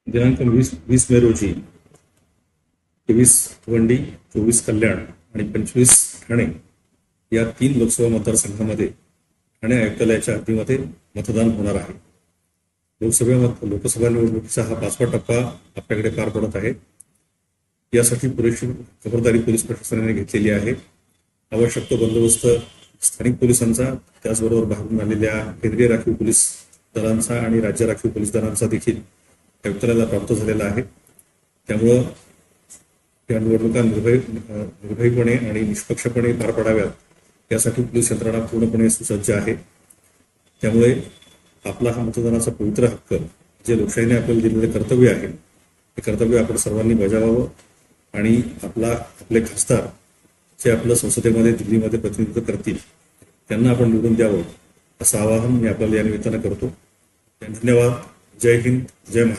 दिनांक 20 मे रोजी 23 भिवंडी, 24 कल्याण आणि 25 ठाणे या 3 लोकसभा मतदारसंघामध्ये ठाणे आयुक्तालयाच्या हद्दीमध्ये मतदान होणार आहे. लोकसभा निवडणुकीचा हा 5वा टप्पा आपल्याकडे पार पडत आहे. यासाठी पुरेशी खबरदारी पोलीस प्रशासनाने घेतलेली आहे. आवश्यक तो बंदोबस्त स्थानिक पोलिसांचा, त्याचबरोबर बाहेरून आलेल्या केंद्रीय राखीव पोलीस दलांचा आणि राज्य राखीव पोलीस दलांचा देखील आयुक्तालयाला प्राप्त झालेला आहे. त्यामुळं या निवडणुका निर्भयपणे आणि निष्पक्षपणे पार पडाव्यात यासाठी पोलीस यंत्रणा पूर्णपणे सुसज्ज आहे. त्यामुळे आपला हा मतदानाचा पवित्र हक्क, जे लोकशाहीने आपल्याला दिलेले कर्तव्य आहे, हे कर्तव्य आपण सर्वांनी बजावावं आणि आपले खासदार जे आपलं संसदेमध्ये दिल्लीमध्ये प्रतिनिधित्व करतील त्यांना आपण निवडून द्यावं असं आवाहन मी आपल्याला या निमित्तानं करतो. धन्यवाद. जय हिंद, जय महाराष्ट्र.